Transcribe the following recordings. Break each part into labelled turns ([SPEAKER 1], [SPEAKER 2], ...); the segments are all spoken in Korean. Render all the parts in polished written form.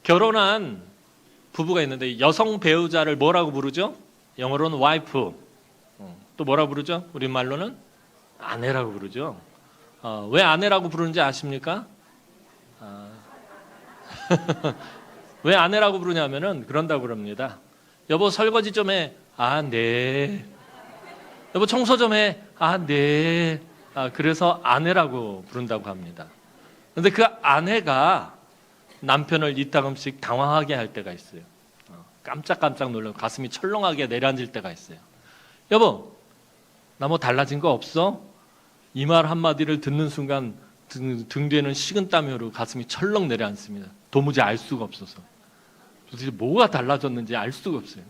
[SPEAKER 1] 결혼한 부부가 있는데 여성 배우자를 뭐라고 부르죠? 영어로는 와이프. 또 뭐라고 부르죠? 우리말로는 아내라고 부르죠. 왜 아내라고 부르는지 아십니까? 왜 아내라고 부르냐면은 그런다고 그럽니다. 여보 설거지 좀 해. 아, 네. 여보 청소 좀 해. 아, 네. 그래서 아내라고 부른다고 합니다. 그런데 그 아내가 남편을 이따금씩 당황하게 할 때가 있어요. 깜짝깜짝 놀라고 가슴이 철렁하게 내려앉을 때가 있어요. 여보, 나 뭐 달라진 거 없어? 이 말 한마디를 듣는 순간 등 뒤에는 식은땀으로 가슴이 철렁 내려앉습니다. 도무지 알 수가 없어서. 도대체 뭐가 달라졌는지 알 수가 없어요.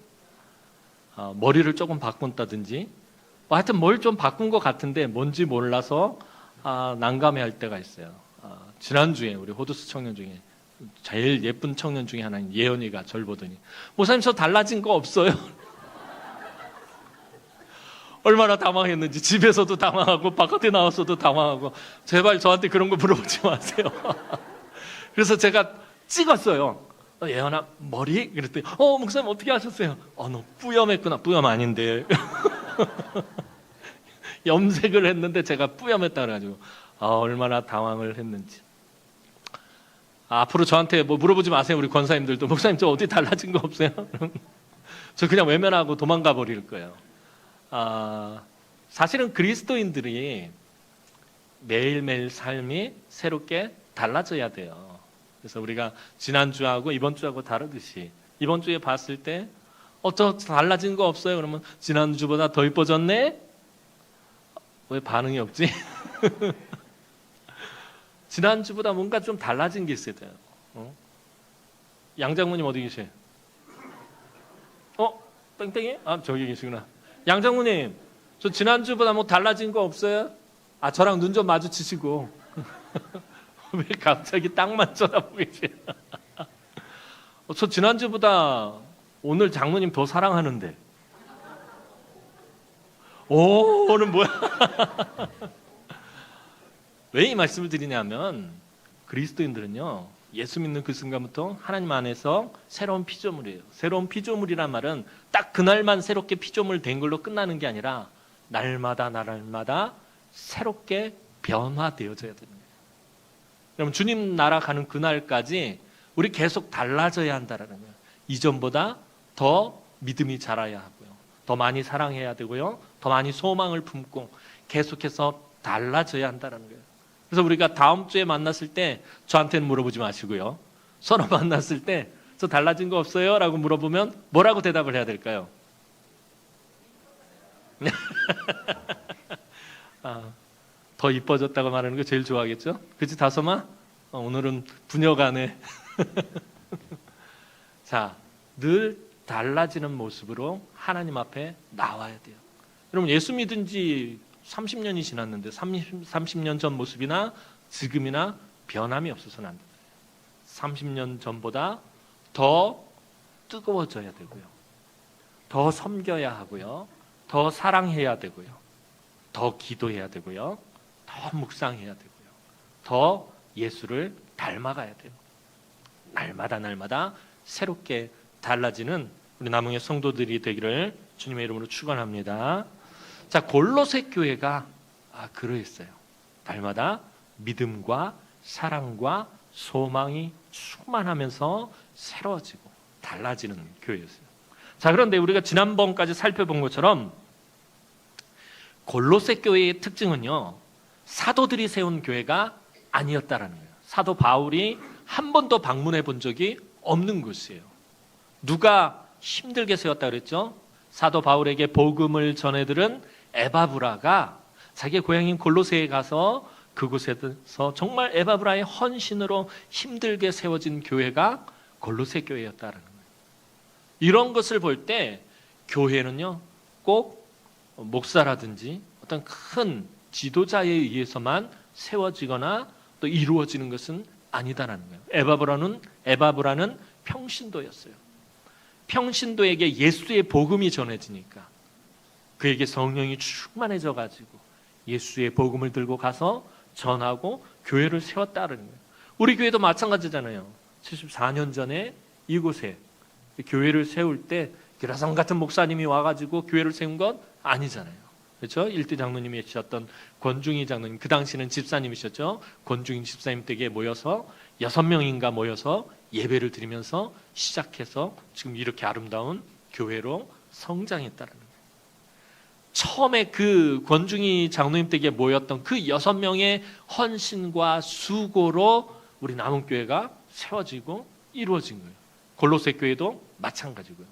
[SPEAKER 1] 머리를 조금 바꾼다든지 하여튼 뭘 좀 바꾼 것 같은데 뭔지 몰라서 난감해할 때가 있어요. 지난주에 우리 호두스 청년 중에 제일 예쁜 청년 중에 하나인 예언이가 절 보더니 목사님 저 달라진 거 없어요? 얼마나 당황했는지 집에서도 당황하고 바깥에 나와서도 당황하고 제발 저한테 그런 거 물어보지 마세요. 그래서 제가 찍었어요. 예언아 머리? 그랬더니 목사님 어떻게 하셨어요? 너 뿌염했구나. 뿌염 아닌데. 염색을 했는데 제가 뿌염했다 그래가지고 얼마나 당황을 했는지. 앞으로 저한테 뭐 물어보지 마세요. 우리 권사님들도 목사님 저 어디 달라진 거 없어요? 저 그냥 외면하고 도망가 버릴 거예요. 사실은 그리스도인들이 매일매일 삶이 새롭게 달라져야 돼요. 그래서 우리가 지난주하고 이번 주하고 다르듯이 이번 주에 봤을 때 저 달라진 거 없어요? 그러면 지난주보다 더 이뻐졌네? 왜 반응이 없지? 지난주보다 뭔가 좀 달라진 게 있어야 돼요. 양 장모님 어디 계세요? 땡땡이? 저기 계시구나. 양 장모님, 저 지난주보다 뭐 달라진 거 없어요? 저랑 눈 좀 마주치시고. 왜 갑자기 딱만 쳐다보고 계세요? 저 지난주보다 오늘 장모님 더 사랑하는데. 오는 뭐야? 왜 이 말씀을 드리냐면 그리스도인들은요 예수 믿는 그 순간부터 하나님 안에서 새로운 피조물이에요. 새로운 피조물이란 말은 딱 그날만 새롭게 피조물 된 걸로 끝나는 게 아니라 날마다 새롭게 변화되어져야 됩니다. 그럼 주님 나라 가는 그날까지 우리 계속 달라져야 한다라는 거예요. 이전보다 더 믿음이 자라야 하고요. 더 많이 사랑해야 되고요. 더 많이 소망을 품고 계속해서 달라져야 한다는 거예요. 그래서 우리가 다음 주에 만났을 때 저한테는 물어보지 마시고요. 서로 만났을 때 저 달라진 거 없어요? 라고 물어보면 뭐라고 대답을 해야 될까요? 더 이뻐졌다고 말하는 거 제일 좋아하겠죠? 그치 다솜아? 오늘은 부녀가네. 자, 늘 달라지는 모습으로 하나님 앞에 나와야 돼요. 여러분 예수 믿은 지 30년이 지났는데 30년 전 모습이나 지금이나 변함이 없어서는 안 돼요. 30년 전보다 더 뜨거워져야 되고요. 더 섬겨야 하고요. 더 사랑해야 되고요. 더 기도해야 되고요. 더 묵상해야 되고요. 더 예수를 닮아가야 돼요. 날마다 새롭게 달라지는 우리 남흥의 성도들이 되기를 주님의 이름으로 축원합니다. 자, 골로새 교회가 그러했어요. 날마다 믿음과 사랑과 소망이 충만하면서 새로워지고 달라지는 교회였어요. 자, 그런데 우리가 지난번까지 살펴본 것처럼 골로새 교회의 특징은요, 사도들이 세운 교회가 아니었다라는 거예요. 사도 바울이 한 번도 방문해 본 적이 없는 곳이에요. 누가 힘들게 세웠다 그랬죠? 사도 바울에게 복음을 전해들은 에바브라가 자기 고향인 골로새에 가서 그곳에서 정말 에바브라의 헌신으로 힘들게 세워진 교회가 골로새 교회였다는 거예요. 이런 것을 볼 때 교회는요 꼭 목사라든지 어떤 큰 지도자에 의해서만 세워지거나 또 이루어지는 것은 아니다라는 거예요. 에바브라는 평신도였어요. 평신도에게 예수의 복음이 전해지니까 그에게 성령이 충만해져 가지고 예수의 복음을 들고 가서 전하고 교회를 세웠다는 거예요. 우리 교회도 마찬가지잖아요. 74년 전에 이곳에 교회를 세울 때 기라성 같은 목사님이 와가지고 교회를 세운 건 아니잖아요. 그렇죠? 일대 장로님이셨던 권중희 장로님, 그 당시는 집사님이셨죠. 권중희 집사님 댁에 모여서 6명인가 모여서 예배를 드리면서 시작해서 지금 이렇게 아름다운 교회로 성장했다는 거예요. 처음에 그 권중희 장로님 댁에 모였던 그 6명의 헌신과 수고로 우리 남은교회가 세워지고 이루어진 거예요. 골로새 교회도 마찬가지고요.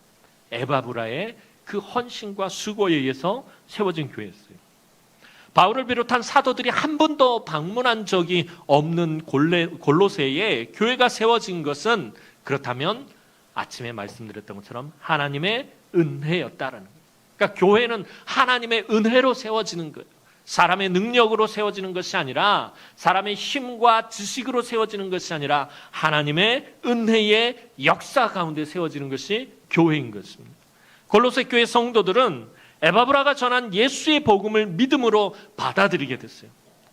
[SPEAKER 1] 에바브라의 그 헌신과 수고에 의해서 세워진 교회였어요. 바울을 비롯한 사도들이 한 번도 방문한 적이 없는 골로새에 교회가 세워진 것은 그렇다면 아침에 말씀드렸던 것처럼 하나님의 은혜였다라는 거예요. 그러니까 교회는 하나님의 은혜로 세워지는 거예요. 사람의 능력으로 세워지는 것이 아니라, 사람의 힘과 지식으로 세워지는 것이 아니라 하나님의 은혜의 역사 가운데 세워지는 것이 교회인 것입니다. 골로새 교회 성도들은 에바브라가 전한 예수의 복음을 믿음으로 받아들이게 됐어요.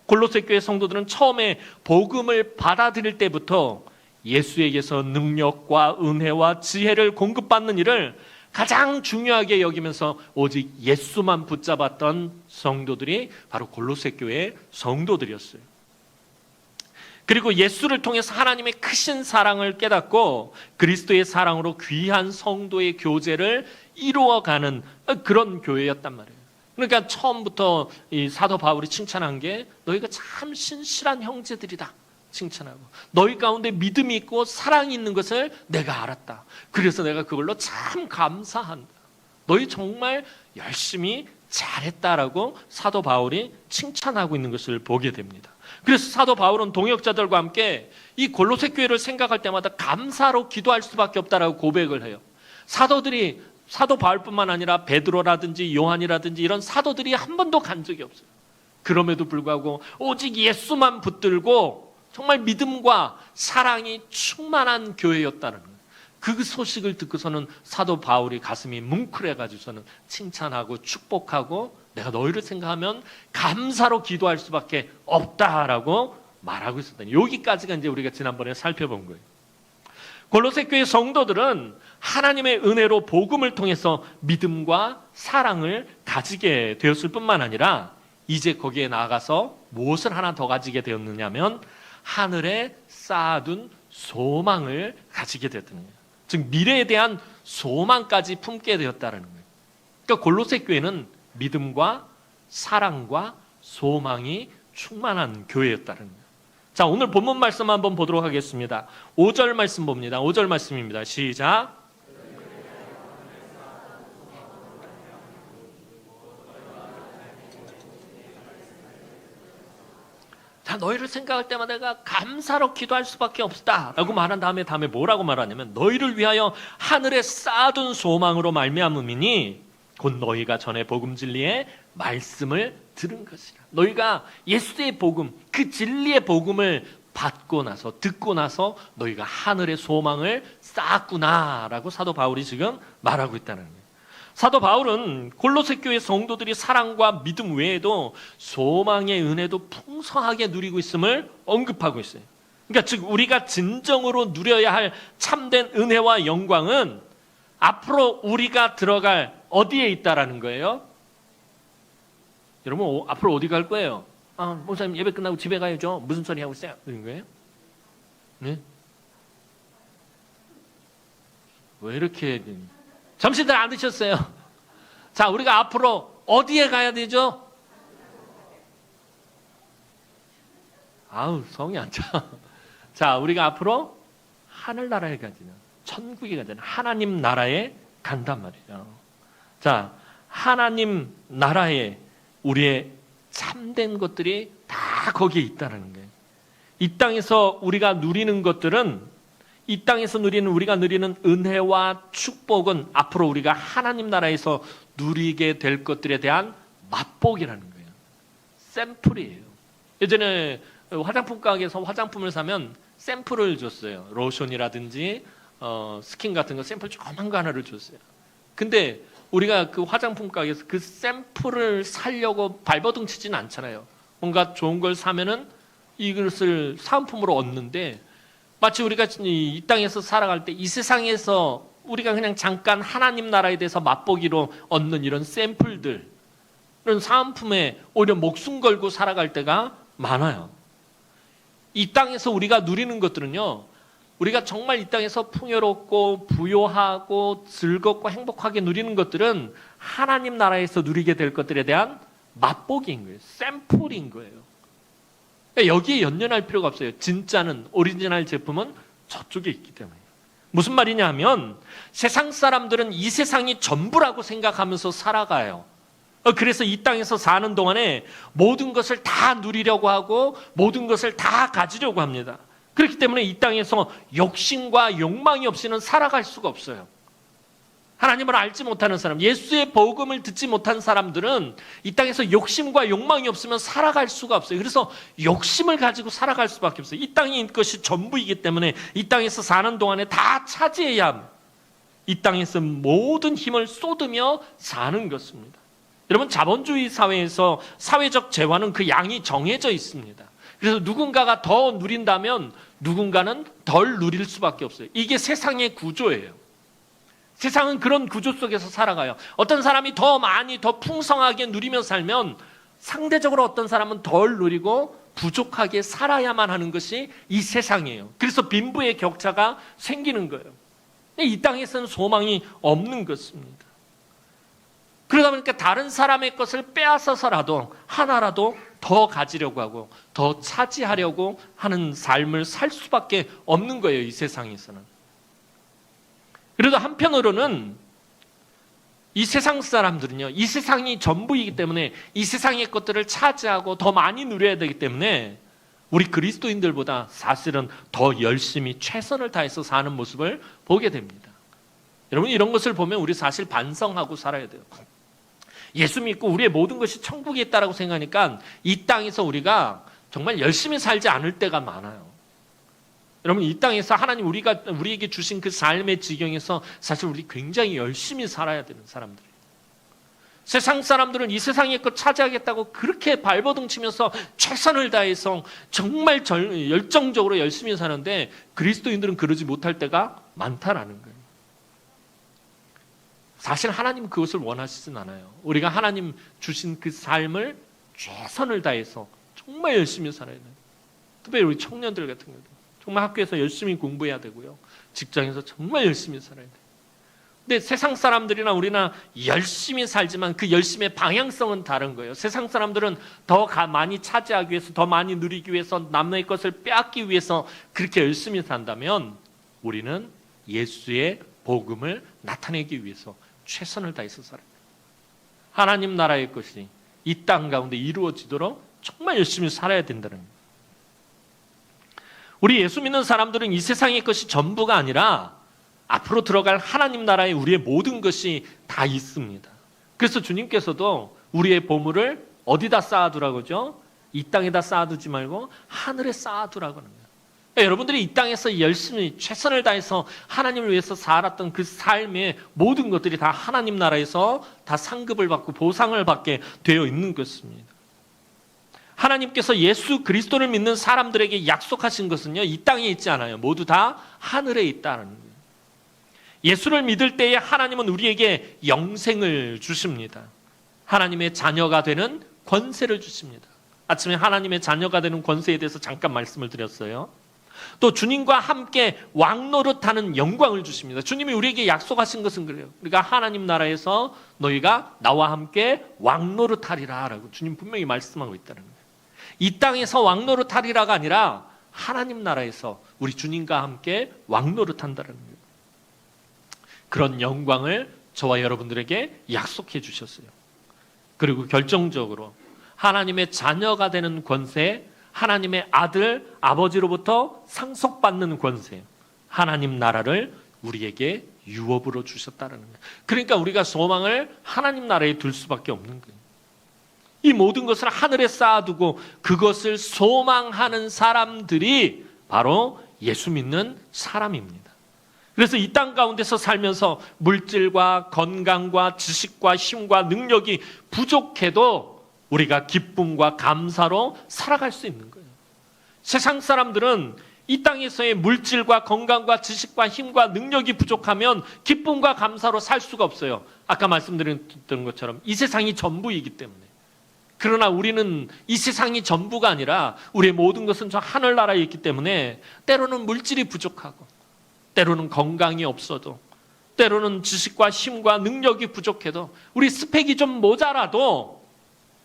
[SPEAKER 1] 골로새 교회 성도들은 처음에 복음을 받아들일 때부터 예수에게서 능력과 은혜와 지혜를 공급받는 일을 가장 중요하게 여기면서 오직 예수만 붙잡았던 성도들이 바로 골로새 교회의 성도들이었어요. 그리고 예수를 통해서 하나님의 크신 사랑을 깨닫고 그리스도의 사랑으로 귀한 성도의 교제를 이루어가는 그런 교회였단 말이에요. 그러니까 처음부터 이 사도 바울이 칭찬한 게 너희가 참 신실한 형제들이다 칭찬하고, 너희 가운데 믿음이 있고 사랑이 있는 것을 내가 알았다. 그래서 내가 그걸로 참 감사한다. 너희 정말 열심히 잘했다라고 사도 바울이 칭찬하고 있는 것을 보게 됩니다. 그래서 사도 바울은 동역자들과 함께 이 골로새 교회를 생각할 때마다 감사로 기도할 수밖에 없다라고 고백을 해요. 사도들이, 사도 바울뿐만 아니라 베드로라든지 요한이라든지 이런 사도들이 한 번도 간 적이 없어요. 그럼에도 불구하고 오직 예수만 붙들고 정말 믿음과 사랑이 충만한 교회였다는 거예요. 그 소식을 듣고서는 사도 바울이 가슴이 뭉클해가지고서는 칭찬하고 축복하고 내가 너희를 생각하면 감사로 기도할 수밖에 없다라고 말하고 있었다. 여기까지가 이제 우리가 지난번에 살펴본 거예요. 골로새 교회 성도들은 하나님의 은혜로 복음을 통해서 믿음과 사랑을 가지게 되었을 뿐만 아니라 이제 거기에 나아가서 무엇을 하나 더 가지게 되었느냐면 하늘에 쌓아둔 소망을 가지게 되었다는 거예요. 즉 미래에 대한 소망까지 품게 되었다는 거예요. 그러니까 골로새 교회는 믿음과 사랑과 소망이 충만한 교회였다는 거예요. 자, 오늘 본문 말씀 한번 보도록 하겠습니다. 5절 말씀 봅니다. 5절 말씀입니다. 시작. 자, 너희를 생각할 때마다 내가 감사로 기도할 수밖에 없다라고 말한 다음에 뭐라고 말하냐면 너희를 위하여 하늘에 쌓아둔 소망으로 말미암음이니 곧 너희가 전에 복음 진리의 말씀을 들은 것이라. 너희가 예수의 복음, 그 진리의 복음을 받고 나서, 듣고 나서 너희가 하늘의 소망을 쌓았구나라고 사도 바울이 지금 말하고 있다는 거예요. 사도 바울은 골로새 교회 성도들이 사랑과 믿음 외에도 소망의 은혜도 풍성하게 누리고 있음을 언급하고 있어요. 그러니까 즉 우리가 진정으로 누려야 할 참된 은혜와 영광은 앞으로 우리가 들어갈 어디에 있다라는 거예요? 여러분 앞으로 어디 갈 거예요? 목사님 예배 끝나고 집에 가야죠. 무슨 소리 하고 있어요? 그런 거예요? 네? 왜 이렇게 점심들 안 드셨어요? 자, 우리가 앞으로 어디에 가야 되죠? 아우, 성이 안 차. 자, 우리가 앞으로 하늘나라에 가지는, 천국에 가지는 하나님 나라에 간단 말이에요. 자, 하나님 나라에 우리의 참된 것들이 다 거기에 있다는 거예요. 이 땅에서 우리가 누리는 것들은, 이 땅에서 우리가 누리는 은혜와 축복은 앞으로 우리가 하나님 나라에서 누리게 될 것들에 대한 맛복이라는 거예요. 샘플이에요. 예전에 화장품 가게에서 화장품을 사면 샘플을 줬어요. 로션이라든지 스킨 같은 거 샘플 조그만 거 하나를 줬어요. 근데 우리가 그 화장품 가게에서 그 샘플을 사려고 발버둥 치지는 않잖아요. 뭔가 좋은 걸 사면은 이것을 사은품으로 얻는데 마치 우리가 이 땅에서 살아갈 때 이 세상에서 우리가 그냥 잠깐 하나님 나라에 대해서 맛보기로 얻는 이런 샘플들, 이런 사은품에 오히려 목숨 걸고 살아갈 때가 많아요. 이 땅에서 우리가 누리는 것들은요, 우리가 정말 이 땅에서 풍요롭고 부요하고 즐겁고 행복하게 누리는 것들은 하나님 나라에서 누리게 될 것들에 대한 맛보기인 거예요. 샘플인 거예요. 여기에 연연할 필요가 없어요. 진짜는, 오리지널 제품은 저쪽에 있기 때문에. 무슨 말이냐 하면 세상 사람들은 이 세상이 전부라고 생각하면서 살아가요. 그래서 이 땅에서 사는 동안에 모든 것을 다 누리려고 하고 모든 것을 다 가지려고 합니다. 그렇기 때문에 이 땅에서 욕심과 욕망이 없이는 살아갈 수가 없어요. 하나님을 알지 못하는 사람, 예수의 복음을 듣지 못한 사람들은 이 땅에서 욕심과 욕망이 없으면 살아갈 수가 없어요. 그래서 욕심을 가지고 살아갈 수밖에 없어요. 이 땅이 것이 전부이기 때문에 이 땅에서 사는 동안에 다 차지해야 합니다. 이 땅에서 모든 힘을 쏟으며 사는 것입니다. 여러분, 자본주의 사회에서 사회적 재화는 그 양이 정해져 있습니다. 그래서 누군가가 더 누린다면 누군가는 덜 누릴 수밖에 없어요. 이게 세상의 구조예요. 세상은 그런 구조 속에서 살아가요. 어떤 사람이 더 많이 더 풍성하게 누리며 살면 상대적으로 어떤 사람은 덜 누리고 부족하게 살아야만 하는 것이 이 세상이에요. 그래서 빈부의 격차가 생기는 거예요. 이 땅에서는 소망이 없는 것입니다. 그러다 보니까 다른 사람의 것을 빼앗아서라도 하나라도 더 가지려고 하고 더 차지하려고 하는 삶을 살 수밖에 없는 거예요, 이 세상에서는. 그래도 한편으로는 이 세상 사람들은요, 이 세상이 전부이기 때문에 이 세상의 것들을 차지하고 더 많이 누려야 되기 때문에 우리 그리스도인들보다 사실은 더 열심히 최선을 다해서 사는 모습을 보게 됩니다. 여러분, 이런 것을 보면 우리 사실 반성하고 살아야 돼요. 예수 믿고 우리의 모든 것이 천국에 있다라고 생각하니까 이 땅에서 우리가 정말 열심히 살지 않을 때가 많아요. 여러분, 이 땅에서 하나님 우리에게 주신 그 삶의 지경에서 사실 우리 굉장히 열심히 살아야 되는 사람들이에요. 세상 사람들은 이 세상의 것 차지하겠다고 그렇게 발버둥 치면서 최선을 다해서 정말 열정적으로 열심히 사는데 그리스도인들은 그러지 못할 때가 많다라는 거예요. 사실 하나님은 그것을 원하시진 않아요. 우리가 하나님 주신 그 삶을 최선을 다해서 정말 열심히 살아야 돼요. 특별히 우리 청년들 같은 경우도 정말 학교에서 열심히 공부해야 되고요. 직장에서 정말 열심히 살아야 돼요. 근데 세상 사람들이나 우리나 열심히 살지만 그 열심의 방향성은 다른 거예요. 세상 사람들은 더 많이 차지하기 위해서, 더 많이 누리기 위해서, 남의 것을 빼앗기 위해서 그렇게 열심히 산다면 우리는 예수의 복음을 나타내기 위해서 최선을 다해서 살아야 돼요. 하나님 나라의 것이 이 땅 가운데 이루어지도록 정말 열심히 살아야 된다는 거예요. 우리 예수 믿는 사람들은 이 세상의 것이 전부가 아니라 앞으로 들어갈 하나님 나라에 우리의 모든 것이 다 있습니다. 그래서 주님께서도 우리의 보물을 어디다 쌓아두라고 하죠? 이 땅에다 쌓아두지 말고 하늘에 쌓아두라고 합니다. 여러분들이 이 땅에서 열심히 최선을 다해서 하나님을 위해서 살았던 그 삶의 모든 것들이 다 하나님 나라에서 다 상급을 받고 보상을 받게 되어 있는 것입니다. 하나님께서 예수 그리스도를 믿는 사람들에게 약속하신 것은요, 이 땅에 있지 않아요. 모두 다 하늘에 있다는 거예요. 예수를 믿을 때에 하나님은 우리에게 영생을 주십니다. 하나님의 자녀가 되는 권세를 주십니다. 아침에 하나님의 자녀가 되는 권세에 대해서 잠깐 말씀을 드렸어요. 또 주님과 함께 왕노릇하는 영광을 주십니다. 주님이 우리에게 약속하신 것은 그래요. 그러니까 하나님 나라에서 너희가 나와 함께 왕노릇하리라 라고 주님 분명히 말씀하고 있다는 거예요. 이 땅에서 왕노릇하리라가 아니라 하나님 나라에서 우리 주님과 함께 왕노릇한다는 거예요. 그런 영광을 저와 여러분들에게 약속해 주셨어요. 그리고 결정적으로 하나님의 자녀가 되는 권세, 하나님의 아들, 아버지로부터 상속받는 권세, 하나님 나라를 우리에게 유업으로 주셨다는 거예요. 그러니까 우리가 소망을 하나님 나라에 둘 수밖에 없는 거예요. 이 모든 것을 하늘에 쌓아두고 그것을 소망하는 사람들이 바로 예수 믿는 사람입니다. 그래서 이 땅 가운데서 살면서 물질과 건강과 지식과 힘과 능력이 부족해도 우리가 기쁨과 감사로 살아갈 수 있는 거예요. 세상 사람들은 이 땅에서의 물질과 건강과 지식과 힘과 능력이 부족하면 기쁨과 감사로 살 수가 없어요. 아까 말씀드렸던 것처럼 이 세상이 전부이기 때문에. 그러나 우리는 이 세상이 전부가 아니라 우리의 모든 것은 저 하늘나라에 있기 때문에 때로는 물질이 부족하고, 때로는 건강이 없어도, 때로는 지식과 힘과 능력이 부족해도, 우리 스펙이 좀 모자라도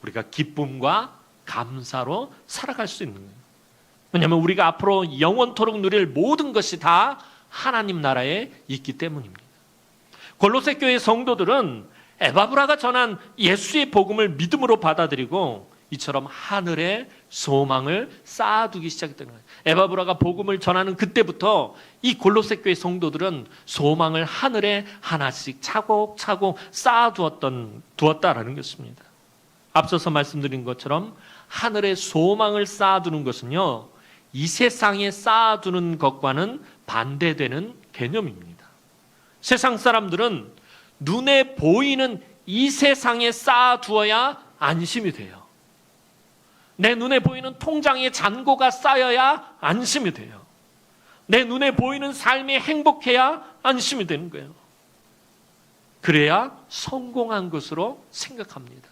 [SPEAKER 1] 우리가 기쁨과 감사로 살아갈 수 있는 거예요. 왜냐하면 우리가 앞으로 영원토록 누릴 모든 것이 다 하나님 나라에 있기 때문입니다. 골로새 교회 성도들은 에바브라가 전한 예수의 복음을 믿음으로 받아들이고 이처럼 하늘에 소망을 쌓아두기 시작했던 거예요. 에바브라가 복음을 전하는 그때부터 이 골로새 교회 성도들은 소망을 하늘에 하나씩 차곡차곡 쌓아두었다라는 것입니다. 앞서서 말씀드린 것처럼 하늘에 소망을 쌓아두는 것은요, 이 세상에 쌓아두는 것과는 반대되는 개념입니다. 세상 사람들은 눈에 보이는 이 세상에 쌓아두어야 안심이 돼요. 내 눈에 보이는 통장에 잔고가 쌓여야 안심이 돼요. 내 눈에 보이는 삶이 행복해야 안심이 되는 거예요. 그래야 성공한 것으로 생각합니다.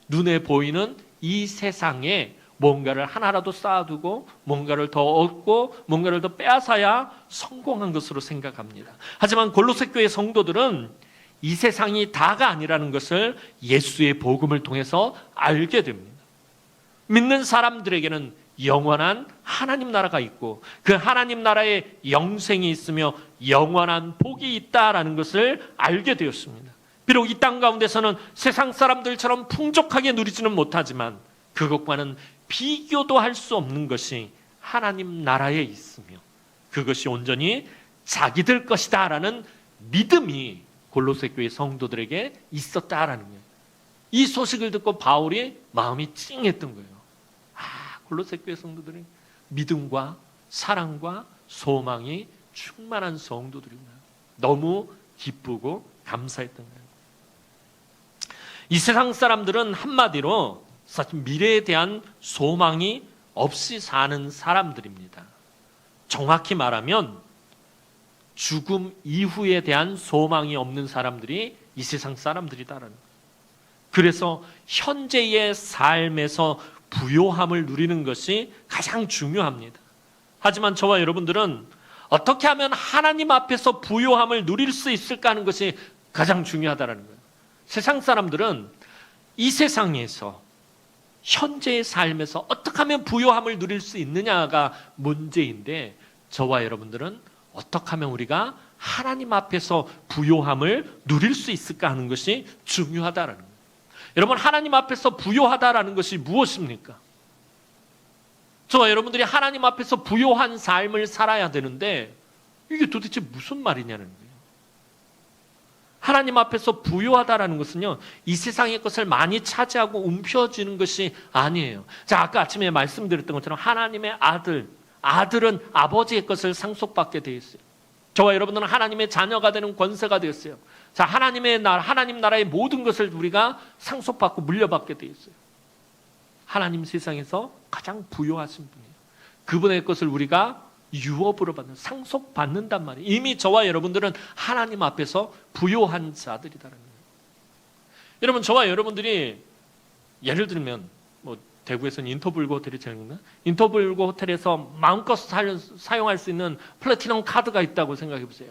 [SPEAKER 1] 눈에 보이는 이 세상에 뭔가를 하나라도 쌓아두고 뭔가를 더 얻고 뭔가를 더 빼앗아야 성공한 것으로 생각합니다. 하지만 골로새 교회 성도들은 이 세상이 다가 아니라는 것을 예수의 복음을 통해서 알게 됩니다. 믿는 사람들에게는 영원한 하나님 나라가 있고 그 하나님 나라에 영생이 있으며 영원한 복이 있다라는 것을 알게 되었습니다. 비록 이 땅 가운데서는 세상 사람들처럼 풍족하게 누리지는 못하지만 그것과는 비교도 할 수 없는 것이 하나님 나라에 있으며 그것이 온전히 자기들 것이다 라는 믿음이 골로새 교회 성도들에게 있었다라는 거예요. 이 소식을 듣고 바울이 마음이 찡했던 거예요. 골로새 교회 성도들은 믿음과 사랑과 소망이 충만한 성도들이구나. 너무 기쁘고 감사했던 거예요. 이 세상 사람들은 한마디로 사실 미래에 대한 소망이 없이 사는 사람들입니다. 정확히 말하면 죽음 이후에 대한 소망이 없는 사람들이 이 세상 사람들이다라는 거예요. 그래서 현재의 삶에서 부요함을 누리는 것이 가장 중요합니다. 하지만 저와 여러분들은 어떻게 하면 하나님 앞에서 부요함을 누릴 수 있을까 하는 것이 가장 중요하다는 거예요. 세상 사람들은 이 세상에서 현재의 삶에서 어떻게 하면 부요함을 누릴 수 있느냐가 문제인데 저와 여러분들은 어떻게 하면 우리가 하나님 앞에서 부요함을 누릴 수 있을까 하는 것이 중요하다는 거예요. 여러분, 하나님 앞에서 부요하다라는 것이 무엇입니까? 저와 여러분들이 하나님 앞에서 부요한 삶을 살아야 되는데 이게 도대체 무슨 말이냐는 거예요. 하나님 앞에서 부요하다라는 것은요, 이 세상의 것을 많이 차지하고 움켜쥐는 것이 아니에요. 자, 아까 아침에 말씀드렸던 것처럼 하나님의 아들은 아버지의 것을 상속받게 되어 있어요. 저와 여러분들은 하나님의 자녀가 되는 권세가 되었어요. 자, 하나님 나라의 모든 것을 우리가 상속받고 물려받게 되어 있어요. 하나님 세상에서 가장 부요하신 분이에요. 그분의 것을 우리가 유업으로 받는, 상속받는단 말이에요. 이미 저와 여러분들은 하나님 앞에서 부요한 자들이다라는 거예요. 여러분, 저와 여러분들이 예를 들면 대구에서는 인터블고 호텔이 제일 있나? 인터블고 호텔에서 마음껏 사용할 수 있는 플래티넘 카드가 있다고 생각해 보세요.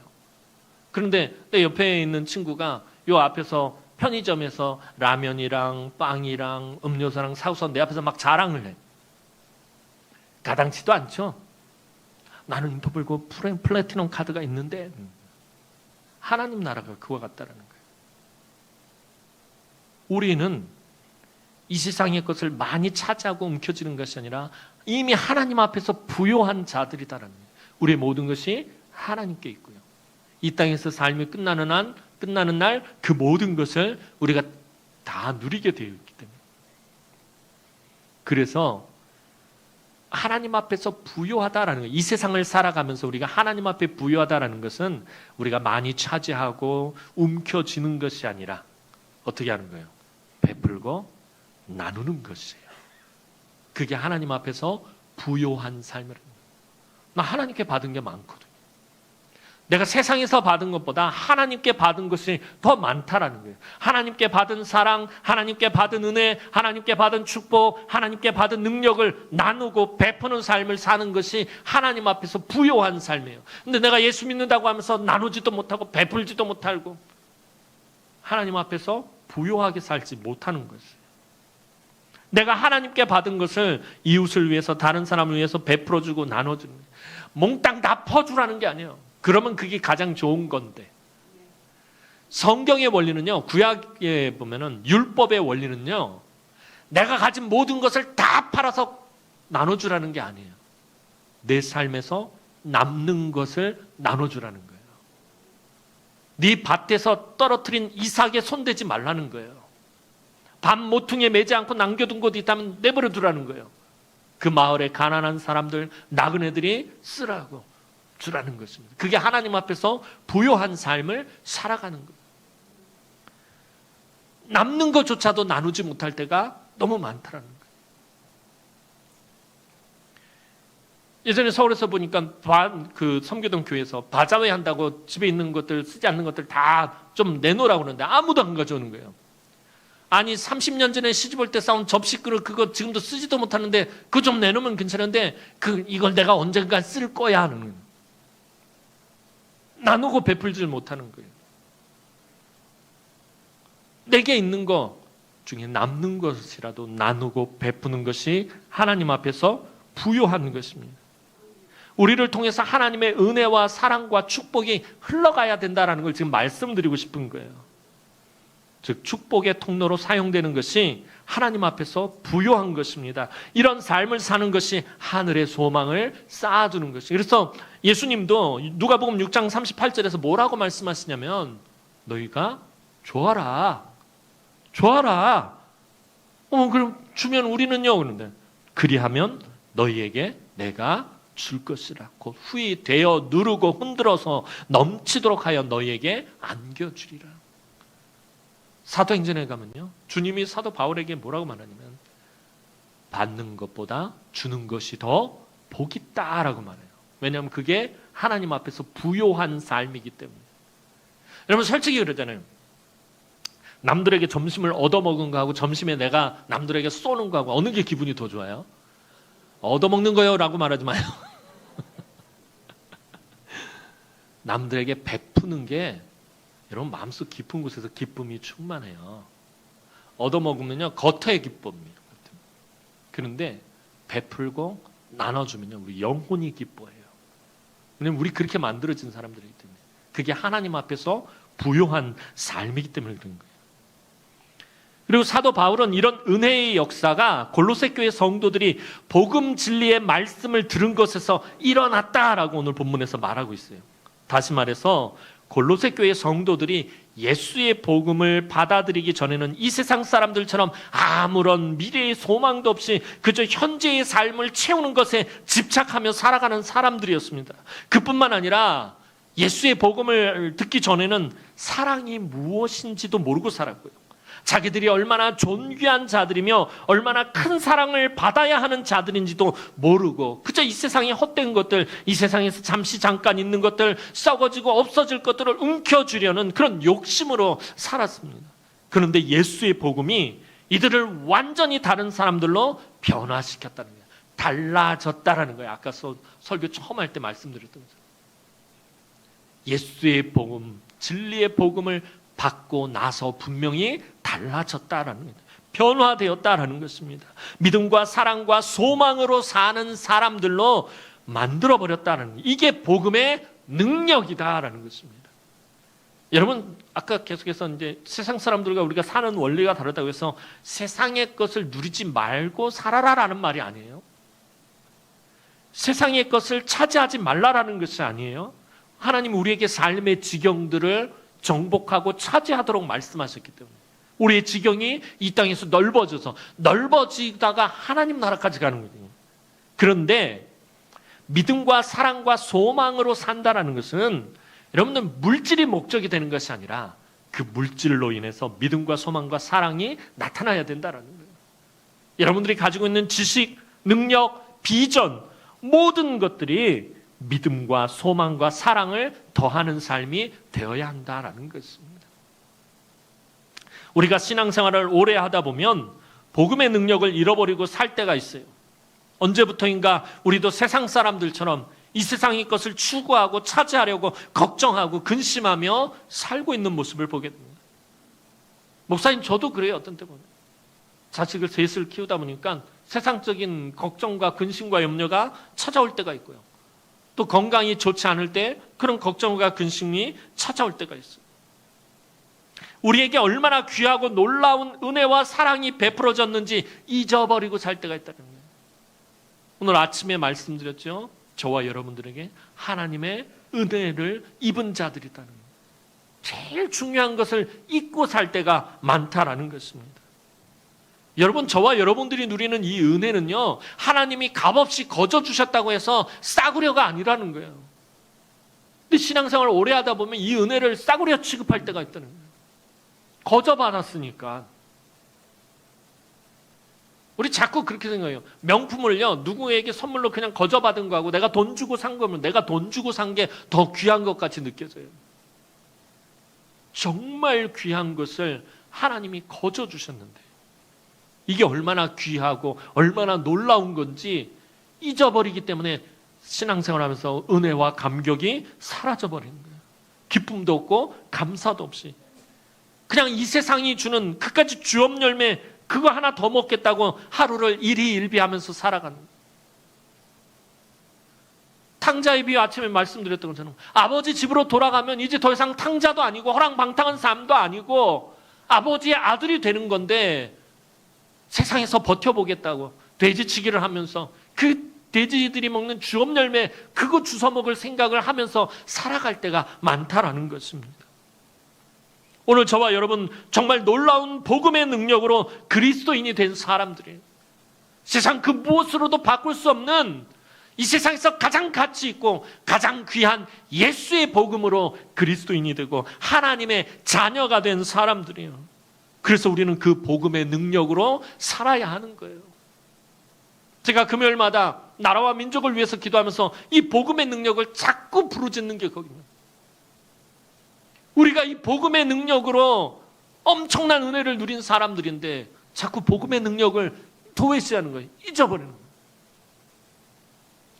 [SPEAKER 1] 그런데 내 옆에 있는 친구가 요 앞에서 편의점에서 라면이랑 빵이랑 음료수랑 사고서 내 앞에서 막 자랑을 해. 가당치도 않죠? 나는 인터블고 플래티넘 카드가 있는데 하나님 나라가 그와 같다라는 거예요. 우리는 이 세상의 것을 많이 차지하고 움켜쥐는 것이 아니라 이미 하나님 앞에서 부요한 자들이다라는 거예요. 우리의 모든 것이 하나님께 있고요. 이 땅에서 삶이 끝나는 날 그 모든 것을 우리가 다 누리게 되어 있기 때문에. 그래서 하나님 앞에서 부요하다라는 거예요. 이 세상을 살아가면서 우리가 하나님 앞에 부요하다라는 것은 우리가 많이 차지하고 움켜쥐는 것이 아니라 어떻게 하는 거예요? 베풀고 나누는 것이에요. 그게 하나님 앞에서 부요한 삶이라는 거예요. 나 하나님께 받은 게 많거든요. 내가 세상에서 받은 것보다 하나님께 받은 것이 더 많다라는 거예요. 하나님께 받은 사랑, 하나님께 받은 은혜, 하나님께 받은 축복, 하나님께 받은 능력을 나누고 베푸는 삶을 사는 것이 하나님 앞에서 부요한 삶이에요. 근데 내가 예수 믿는다고 하면서 나누지도 못하고 베풀지도 못하고 하나님 앞에서 부요하게 살지 못하는 것이에요. 내가 하나님께 받은 것을 이웃을 위해서, 다른 사람을 위해서 베풀어주고 나눠주는 거예요. 몽땅 다 퍼주라는 게 아니에요. 그러면 그게 가장 좋은 건데, 성경의 원리는요, 구약에 보면은 율법의 원리는요, 내가 가진 모든 것을 다 팔아서 나눠주라는 게 아니에요. 내 삶에서 남는 것을 나눠주라는 거예요. 네 밭에서 떨어뜨린 이삭에 손대지 말라는 거예요. 밥 모퉁이에 매지 않고 남겨둔 곳이 있다면 내버려 두라는 거예요. 그 마을에 가난한 사람들, 나그네들이 쓰라고 주라는 것입니다. 그게 하나님 앞에서 부요한 삶을 살아가는 거예요. 남는 것조차도 나누지 못할 때가 너무 많다라는 거예요. 예전에 서울에서 보니까 그 섬기던 교회에서 바자회 한다고 집에 있는 것들, 쓰지 않는 것들 다 좀 내놓으라고 그러는데 아무도 안 가져오는 거예요. 아니 30년 전에 시집올 때 싸운 접시 그릇 그거 지금도 쓰지도 못하는데 그거 좀 내놓으면 괜찮은데 이걸 내가 언젠가 쓸 거야 하는 거예요. 나누고 베풀지 못하는 거예요. 내게 있는 것 중에 남는 것이라도 나누고 베푸는 것이 하나님 앞에서 부요한 것입니다. 우리를 통해서 하나님의 은혜와 사랑과 축복이 흘러가야 된다는 걸 지금 말씀드리고 싶은 거예요. 즉 축복의 통로로 사용되는 것이 하나님 앞에서 부요한 것입니다. 이런 삶을 사는 것이 하늘의 소망을 쌓아주는 것이에요. 그래서 예수님도 누가복음 6장 38절에서 뭐라고 말씀하시냐면 너희가 좋아라. 그럼 주면 우리는요 그런데 그리하면 너희에게 내가 줄 것이라. 곧 후히 되어 누르고 흔들어서 넘치도록 하여 너희에게 안겨주리라. 사도행전에 가면요 주님이 사도 바울에게 뭐라고 말하냐면 받는 것보다 주는 것이 더 복이 있다라고 말해요. 왜냐하면 그게 하나님 앞에서 부요한 삶이기 때문에. 여러분 솔직히 그러잖아요. 남들에게 점심을 얻어먹은 거하고 점심에 내가 남들에게 쏘는 거하고 어느 게 기분이 더 좋아요? 얻어먹는 거요 라고 말하지 마요. 남들에게 베푸는 게 여러분 마음속 깊은 곳에서 기쁨이 충만해요. 얻어먹으면요 겉의 기쁨입니다. 그런데 베풀고 나눠주면요 우리 영혼이 기뻐해요. 왜냐하면 우리 그렇게 만들어진 사람들이기 때문에 그게 하나님 앞에서 부요한 삶이기 때문에 그런 거예요. 그리고 사도 바울은 이런 은혜의 역사가 골로새 교회 성도들이 복음 진리의 말씀을 들은 것에서 일어났다라고 오늘 본문에서 말하고 있어요. 다시 말해서 골로새 교회 성도들이 예수의 복음을 받아들이기 전에는 이 세상 사람들처럼 아무런 미래의 소망도 없이 그저 현재의 삶을 채우는 것에 집착하며 살아가는 사람들이었습니다. 그뿐만 아니라 예수의 복음을 듣기 전에는 사랑이 무엇인지도 모르고 살았고요. 자기들이 얼마나 존귀한 자들이며 얼마나 큰 사랑을 받아야 하는 자들인지도 모르고 그저 이 세상의 헛된 것들, 이 세상에서 잠시 잠깐 있는 것들, 썩어지고 없어질 것들을 움켜쥐려는 그런 욕심으로 살았습니다. 그런데 예수의 복음이 이들을 완전히 다른 사람들로 변화시켰다는 거예요. 달라졌다라는 거예요. 아까 설교 처음 할 때 말씀드렸던 거죠. 예수의 복음, 진리의 복음을 받고 나서 분명히 달라졌다라는 거예요. 변화되었다라는 것입니다. 믿음과 사랑과 소망으로 사는 사람들로 만들어버렸다는 거예요. 이게 복음의 능력이다라는 것입니다. 여러분 아까 계속해서 이제 세상 사람들과 우리가 사는 원리가 다르다고 해서 세상의 것을 누리지 말고 살아라라는 말이 아니에요. 세상의 것을 차지하지 말라라는 것이 아니에요. 하나님 우리에게 삶의 지경들을 정복하고 차지하도록 말씀하셨기 때문에 우리의 지경이 이 땅에서 넓어지다가 하나님 나라까지 가는 거예요. 그런데 믿음과 사랑과 소망으로 산다라는 것은 여러분들 물질이 목적이 되는 것이 아니라 그 물질로 인해서 믿음과 소망과 사랑이 나타나야 된다라는 거예요. 여러분들이 가지고 있는 지식, 능력, 비전 모든 것들이 믿음과 소망과 사랑을 더하는 삶이 되어야 한다라는 것입니다. 우리가 신앙생활을 오래 하다 보면 복음의 능력을 잃어버리고 살 때가 있어요. 언제부터인가 우리도 세상 사람들처럼 이 세상의 것을 추구하고 차지하려고 걱정하고 근심하며 살고 있는 모습을 보게 됩니다. 목사님, 저도 그래요. 어떤 때 보면 자식을 셋을 키우다 보니까 세상적인 걱정과 근심과 염려가 찾아올 때가 있고요. 또 건강이 좋지 않을 때 그런 걱정과 근심이 찾아올 때가 있어요. 우리에게 얼마나 귀하고 놀라운 은혜와 사랑이 베풀어졌는지 잊어버리고 살 때가 있다는 거예요. 오늘 아침에 말씀드렸죠. 저와 여러분들에게 하나님의 은혜를 입은 자들이라는 거예요. 제일 중요한 것을 잊고 살 때가 많다라는 것입니다. 여러분, 저와 여러분들이 누리는 이 은혜는요, 하나님이 값없이 거저 주셨다고 해서 싸구려가 아니라는 거예요. 근데 신앙생활을 오래 하다 보면 이 은혜를 싸구려 취급할 때가 있다는 거예요. 거저 받았으니까. 우리 자꾸 그렇게 생각해요. 명품을요, 누구에게 선물로 그냥 거저 받은 거하고 내가 돈 주고 산 거면 내가 돈 주고 산 게 더 귀한 것 같이 느껴져요. 정말 귀한 것을 하나님이 거저 주셨는데 이게 얼마나 귀하고 얼마나 놀라운 건지 잊어버리기 때문에 신앙생활하면서 은혜와 감격이 사라져버리는 거예요. 기쁨도 없고 감사도 없이 그냥 이 세상이 주는 그까지 주업 열매 그거 하나 더 먹겠다고 하루를 일희일비하면서 살아가는 거예요. 탕자의 비유 아침에 말씀드렸던 것처럼 아버지 집으로 돌아가면 이제 더 이상 탕자도 아니고 허랑방탕한 삶도 아니고 아버지의 아들이 되는 건데 세상에서 버텨보겠다고 돼지치기를 하면서 그 돼지들이 먹는 주업 열매 그거 주워 먹을 생각을 하면서 살아갈 때가 많다라는 것입니다. 오늘 저와 여러분 정말 놀라운 복음의 능력으로 그리스도인이 된 사람들이에요. 세상 그 무엇으로도 바꿀 수 없는 이 세상에서 가장 가치 있고 가장 귀한 예수의 복음으로 그리스도인이 되고 하나님의 자녀가 된 사람들이에요. 그래서 우리는 그 복음의 능력으로 살아야 하는 거예요. 제가 금요일마다 나라와 민족을 위해서 기도하면서 이 복음의 능력을 자꾸 부르짖는 게 거기입니다. 우리가 이 복음의 능력으로 엄청난 은혜를 누린 사람들인데 자꾸 복음의 능력을 도외시하는 거예요. 잊어버리는 거예요.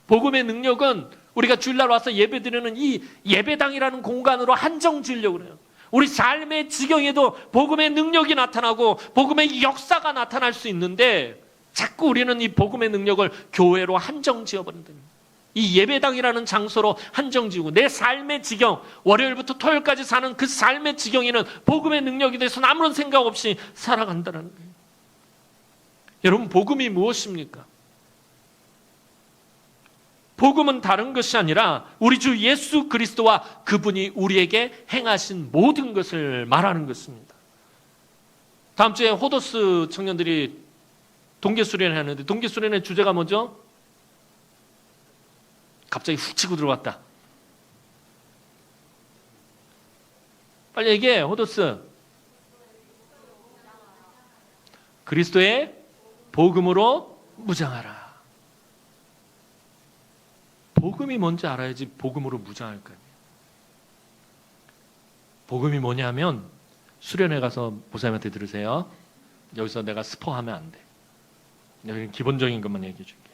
[SPEAKER 1] 복음의 능력은 우리가 주일날 와서 예배드리는 이 예배당이라는 공간으로 한정 지으려고 그래요. 우리 삶의 지경에도 복음의 능력이 나타나고 복음의 역사가 나타날 수 있는데 자꾸 우리는 이 복음의 능력을 교회로 한정 지어버린다. 이 예배당이라는 장소로 한정 지고 내 삶의 지경, 월요일부터 토요일까지 사는 그 삶의 지경에는 복음의 능력에 대해서는 아무런 생각 없이 살아간다는 거예요. 여러분, 복음이 무엇입니까? 복음은 다른 것이 아니라 우리 주 예수 그리스도와 그분이 우리에게 행하신 모든 것을 말하는 것입니다. 다음 주에 호도스 청년들이 동계수련을 하는데 동계수련의 주제가 뭐죠? 갑자기 훅 치고 들어왔다. 빨리 얘기해, 호도스. 그리스도의 복음으로 무장하라. 복음이 뭔지 알아야지 복음으로 무장할 거예요. 복음이 뭐냐면 수련회 가서 목사님한테 들으세요. 여기서 내가 스포하면 안 돼. 여기는 기본적인 것만 얘기해 줄게요.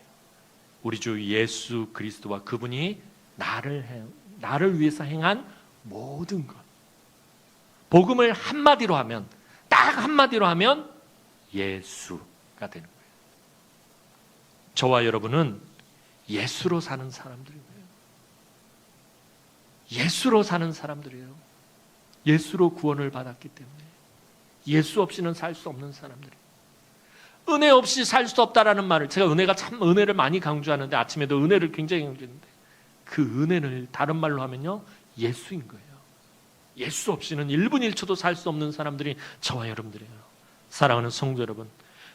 [SPEAKER 1] 우리 주 예수 그리스도와 그분이 나를 위해서 행한 모든 것. 복음을 한마디로 하면, 딱 한마디로 하면 예수가 되는 거예요. 저와 여러분은 예수로 사는 사람들이에요. 예수로 사는 사람들이에요. 예수로 구원을 받았기 때문에 예수 없이는 살 수 없는 사람들이에요. 은혜 없이 살 수 없다라는 말을, 제가 은혜가 참 은혜를 많이 강조하는데 아침에도 은혜를 굉장히 강조했는데 그 은혜를 다른 말로 하면요, 예수인 거예요. 예수 없이는 1분 1초도 살 수 없는 사람들이 저와 여러분들이에요. 사랑하는 성도 여러분,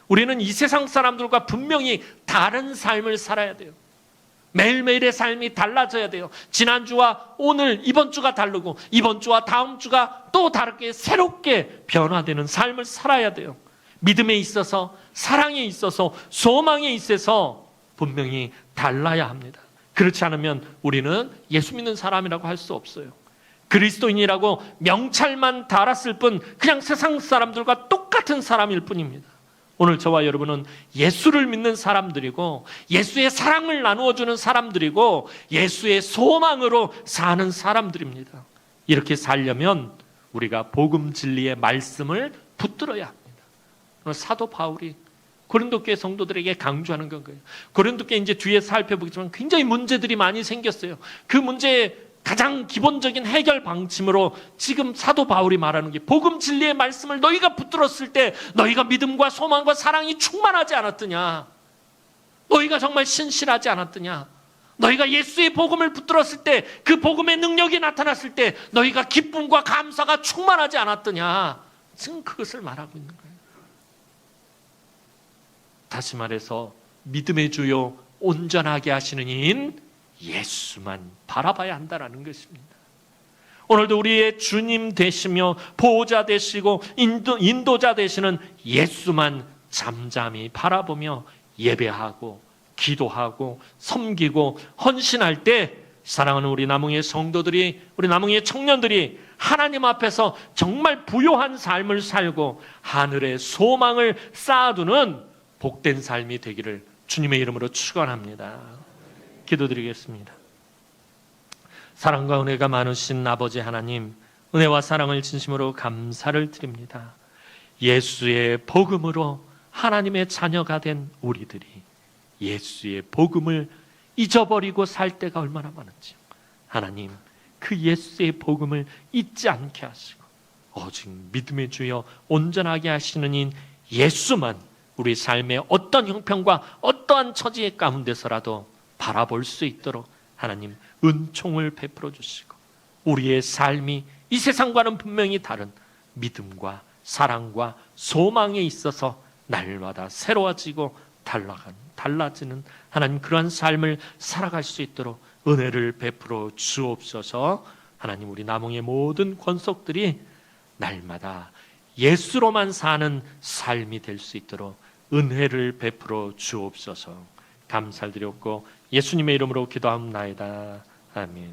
[SPEAKER 1] 우리는 이 세상 사람들과 분명히 다른 삶을 살아야 돼요. 매일매일의 삶이 달라져야 돼요. 지난주와 오늘, 이번 주가 다르고 이번 주와 다음 주가 또 다르게 새롭게 변화되는 삶을 살아야 돼요. 믿음에 있어서, 사랑에 있어서, 소망에 있어서 분명히 달라야 합니다. 그렇지 않으면 우리는 예수 믿는 사람이라고 할 수 없어요. 그리스도인이라고 명찰만 달았을 뿐 그냥 세상 사람들과 똑같은 사람일 뿐입니다. 오늘 저와 여러분은 예수를 믿는 사람들이고 예수의 사랑을 나누어주는 사람들이고 예수의 소망으로 사는 사람들입니다. 이렇게 살려면 우리가 복음 진리의 말씀을 붙들어야 합니다. 사도 바울이 고린도 교회 성도들에게 강조하는 건 거예요. 고린도 교회 이제 뒤에 살펴보겠지만 굉장히 문제들이 많이 생겼어요. 그 문제의 가장 기본적인 해결 방침으로 지금 사도 바울이 말하는 게 복음 진리의 말씀을 너희가 붙들었을 때 너희가 믿음과 소망과 사랑이 충만하지 않았더냐? 너희가 정말 신실하지 않았더냐? 너희가 예수의 복음을 붙들었을 때 그 복음의 능력이 나타났을 때 너희가 기쁨과 감사가 충만하지 않았더냐? 지금 그것을 말하고 있는 거예요. 다시 말해서 믿음의 주요 온전하게 하시는 이인 예수만 바라봐야 한다는 것입니다. 오늘도 우리의 주님 되시며 보호자 되시고 인도자 되시는 예수만 잠잠히 바라보며 예배하고 기도하고 섬기고 헌신할 때 사랑하는 우리 남흥의 성도들이, 우리 남흥의 청년들이 하나님 앞에서 정말 부요한 삶을 살고 하늘의 소망을 쌓아두는 복된 삶이 되기를 주님의 이름으로 축원합니다. 기도드리겠습니다. 사랑과 은혜가 많으신 아버지 하나님, 은혜와 사랑을 진심으로 감사를 드립니다. 예수의 복음으로 하나님의 자녀가 된 우리들이 예수의 복음을 잊어버리고 살 때가 얼마나 많은지 하나님, 그 예수의 복음을 잊지 않게 하시고 오직 믿음의 주여 온전하게 하시는 인 예수만 우리 삶의 어떤 형편과 어떠한 처지 가운데서라도 바라볼 수 있도록 하나님 은총을 베풀어 주시고 우리의 삶이 이 세상과는 분명히 다른 믿음과 사랑과 소망에 있어서 날마다 새로워지고 달라지는 하나님 그러한 삶을 살아갈 수 있도록 은혜를 베풀어 주옵소서. 하나님 우리 남흥의 모든 권속들이 날마다 예수로만 사는 삶이 될 수 있도록 은혜를 베풀어 주옵소서. 감사드렸고 예수님의 이름으로 기도합나이다. 아멘.